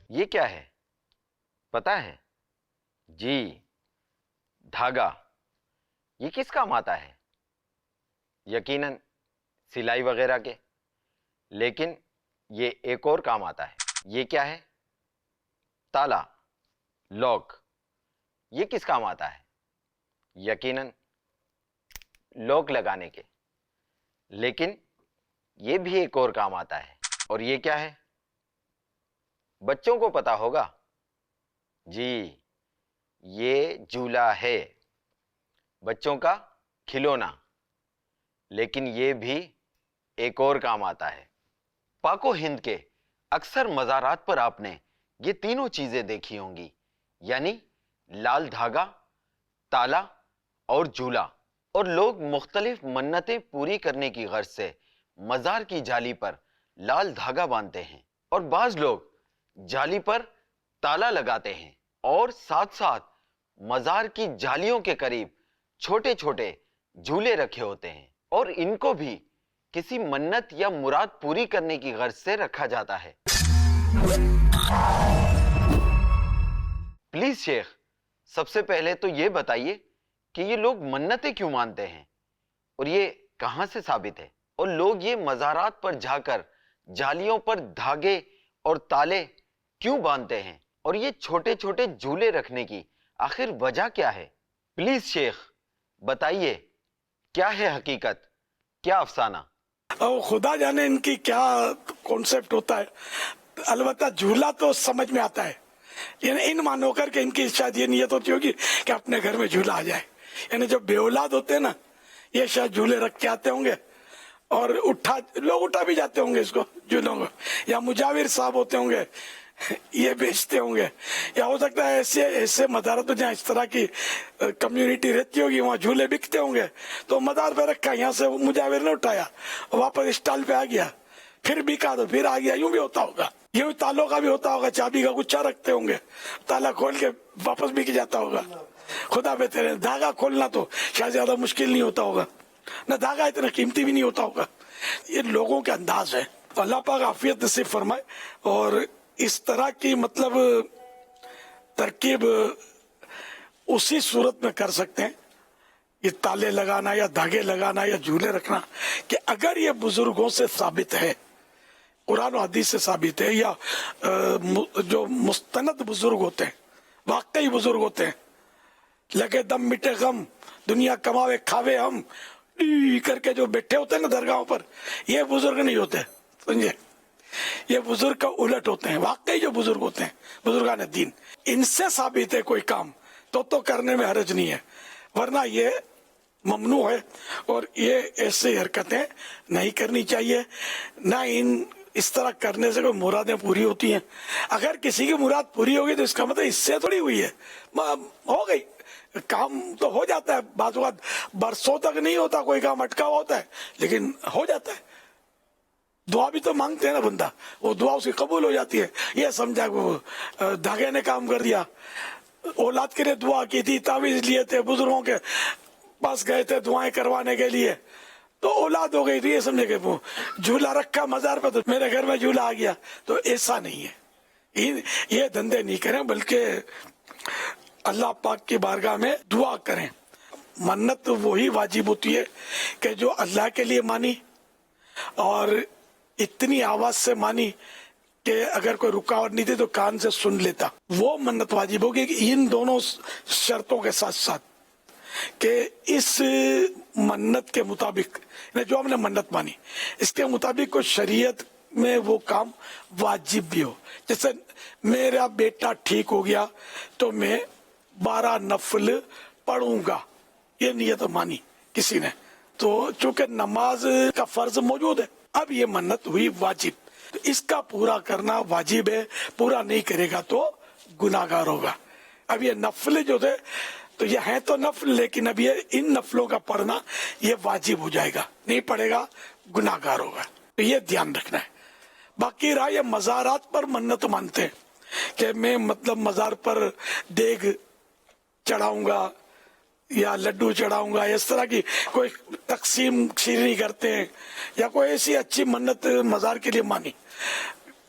یہ کیا ہے پتا ہے؟ جی دھاگا. یہ کس کام آتا ہے؟ یقیناً سلائی وغیرہ کے. لیکن یہ ایک اور کام آتا ہے. یہ کیا ہے؟ تالا، لاک. یہ کس کام آتا ہے؟ یقیناً لاک لگانے کے. لیکن یہ بھی ایک اور کام آتا ہے. اور یہ کیا ہے؟ بچوں کو پتا ہوگا. جی یہ جھولا ہے، بچوں کا کھلونا. لیکن یہ بھی ایک اور کام آتا ہے. پاک و ہند کے اکثر مزارات پر آپ نے یہ تینوں چیزیں دیکھی ہوں گی، یعنی لال دھاگا، تالا اور جھولا. اور لوگ مختلف منتیں پوری کرنے کی غرض سے مزار کی جالی پر لال دھاگا باندھتے ہیں، اور بعض لوگ جالی پر تالا لگاتے ہیں، اور ساتھ ساتھ مزار کی جالیوں کے قریب چھوٹے چھوٹے جھولے رکھے ہوتے ہیں، اور ان کو بھی کسی منت یا مراد پوری کرنے کی غرض سے رکھا جاتا ہے. پلیز شیخ، سب سے پہلے تو یہ بتائیے کہ یہ لوگ منتیں کیوں مانتے ہیں، اور یہ کہاں سے ثابت ہے؟ اور لوگ یہ مزارات پر جا کر جالیوں پر دھاگے اور تالے کیوں باندھتے ہیں، اور یہ چھوٹے چھوٹے جھولے رکھنے کی آخر وجہ کیا ہے؟ پلیز شیخ بتائیے، کیا ہے حقیقت، کیا افسانہ؟ خدا جانے ان کی کیا کانسیپٹ ہوتا ہے. البتہ جھولا تو سمجھ میں آتا ہے، یعنی ان مانو کر کے ان کی شاید یہ نیت ہوتی ہوگی کہ اپنے گھر میں جھولا آ جائے. یعنی جو بے اولاد ہوتے ہیں نا، یہ شاید جھولے رکھ کے آتے ہوں گے، اور لوگ اٹھا بھی جاتے ہوں گے اس کو، جھولوں کو. یا مجاور صاحب ہوتے ہوں گے، یہ بیچتے ہوں گے. یا ہو سکتا ہے ایسے مزارات میں جہاں اس طرح کی کمیونٹی رہتی ہوگی، وہاں جھولے بکتے ہوں گے، تو مزار پہ رکھا، یہاں سے مجاور نے اٹھایا، واپس اسٹال پہ آ گیا، پھر بکا تو پھر آ گیا. یوں بھی ہوتا ہوگا. یوں تالوں کا بھی ہوتا ہوگا، چابی کا گچھا رکھتے ہوں گے، تالا کھول کے واپس بک جاتا ہوگا. خدا بہتر ہے. دھاگا کھولنا تو شاید زیادہ مشکل نہیں ہوتا ہوگا، نہ دھاگا اتنا قیمتی بھی نہیں ہوتا ہوگا. یہ لوگوں کے انداز ہے. اللہ پاک عافیت نصیب فرمائے. اور اس طرح کی مطلب ترکیب اسی صورت میں کر سکتے ہیں، یہ تالے لگانا یا دھاگے لگانا یا جھولے رکھنا، کہ اگر یہ بزرگوں سے ثابت ہے، قرآن و حدیث سے ثابت ہے، یا جو مستند بزرگ ہوتے ہیں، واقعی بزرگ ہوتے ہیں، لگے دم مٹے غم، دنیا کماوے کھاوے ہم کر کے جو بیٹھے ہوتے ہیں نا درگاہوں پر، یہ بزرگ نہیں ہوتے. سمجھے؟ یہ بزرگ کا الٹ ہوتے ہیں. واقعی جو بزرگ ہوتے ہیں، بزرگان دین، ان سے ثابت ہے کوئی کام تو کرنے میں حرج نہیں ہے، ورنہ یہ ممنوع ہے. اور یہ ایسی حرکتیں نہیں کرنی چاہیے. نہ اس طرح کرنے سے کوئی مرادیں پوری ہوتی ہیں. اگر کسی کی مراد پوری ہوگی تو اس کا مطلب اس سے تھوڑی ہوئی ہے، ہو گئی. کام تو ہو جاتا ہے، بعض اوقات برسوں تک نہیں ہوتا، کوئی کام اٹکا ہوا ہوتا ہے، لیکن ہو جاتا ہے. دعا بھی تو مانگتے ہیں نا بندہ، وہ دعا اس کی قبول ہو جاتی ہے. یہ سمجھا کہ وہ دھاگے نے کام کر دیا. اولاد کے لیے دعا کی تھی، تعویذ لیے تھے، بزرگوں کے پاس گئے تھے دعائیں کروانے کے لیے، تو اولاد ہو گئی تھی. یہ سمجھے کہ وہ جھولا رکھا مزار پہ تو میرے گھر میں جھولا آ گیا. تو ایسا نہیں ہے. یہ دھندے نہیں کریں، بلکہ اللہ پاک کی بارگاہ میں دعا کریں. منت وہی واجب ہوتی ہے کہ جو اللہ کے لیے مانی اور اتنی آواز سے مانی کہ اگر کوئی رکاوٹ نہیں تھی تو کان سے سن لیتا. وہ منت واجب ہوگی کہ ان دونوں شرطوں کے ساتھ ساتھ، کہ اس منت کے مطابق جو ہم نے منت مانی، اس کے مطابق کوئی شریعت میں وہ کام واجب بھی ہو. جیسے میرا بیٹا ٹھیک ہو گیا تو میں 12 نفل پڑھوں گا، یہ نیت مانی کسی نے، تو چونکہ نماز کا فرض موجود ہے، اب یہ منت ہوئی واجب، تو اس کا پورا کرنا واجب ہے. پورا نہیں کرے گا تو گناہگار ہوگا. اب یہ نفل جو تھے تو یہ ہیں تو نفل، لیکن اب یہ ان نفلوں کا پڑھنا یہ واجب ہو جائے گا، نہیں پڑھے گا گناہگار ہوگا. تو یہ دھیان رکھنا ہے. باقی رہا یہ مزارات پر منت مانتے ہیں کہ میں مطلب مزار پر دیگ چڑھاؤں گا یا لڈو چڑھاؤں گا، اس طرح کی کوئی تقسیم شیرنی کرتے ہیں، یا کوئی ایسی اچھی منت مزار کے لیے مانی،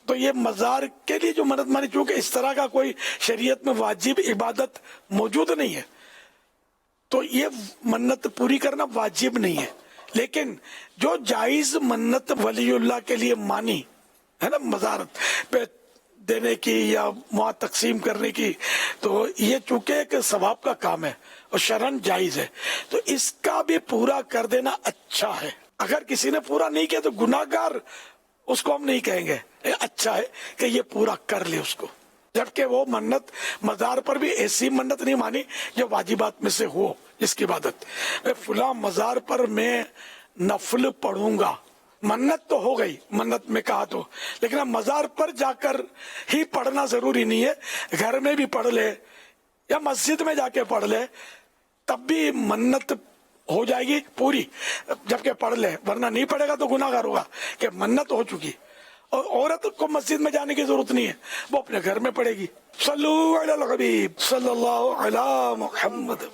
تو یہ مزار کے لیے جو منت مانی، چونکہ اس طرح کا کوئی شریعت میں واجب عبادت موجود نہیں ہے، تو یہ منت پوری کرنا واجب نہیں ہے۔ لیکن جو جائز منت ولی اللہ کے لیے مانی ہے نا، مزارت پہ دینے کی یا وہاں تقسیم کرنے کی، تو یہ چونکہ ایک ثواب کا کام ہے اور شرعن جائز ہے، تو اس کا بھی پورا کر دینا اچھا ہے۔ اگر کسی نے پورا نہیں کیا تو گناہ گار اس کو ہم نہیں کہیں گے، اچھا ہے کہ یہ پورا کر لے اس کو، جبکہ وہ منت مزار پر بھی ایسی منت نہیں مانی جو واجبات میں سے ہو، جس کی عبادت فلاں مزار پر میں نفل پڑھوں گا، منت تو ہو گئی، منت میں کہا تو، لیکن اب مزار پر جا کر ہی پڑھنا ضروری نہیں ہے، گھر میں بھی پڑھ لے یا مسجد میں جا کے پڑھ لے، تب بھی منت ہو جائے گی پوری، جبکہ پڑھ لے، ورنہ نہیں پڑھے گا تو گناہ گار ہوگا کہ منت ہو چکی۔ اور عورت کو مسجد میں جانے کی ضرورت نہیں ہے، وہ اپنے گھر میں پڑھے گی۔ صلو علی الحبیب صلی اللہ علی محمد۔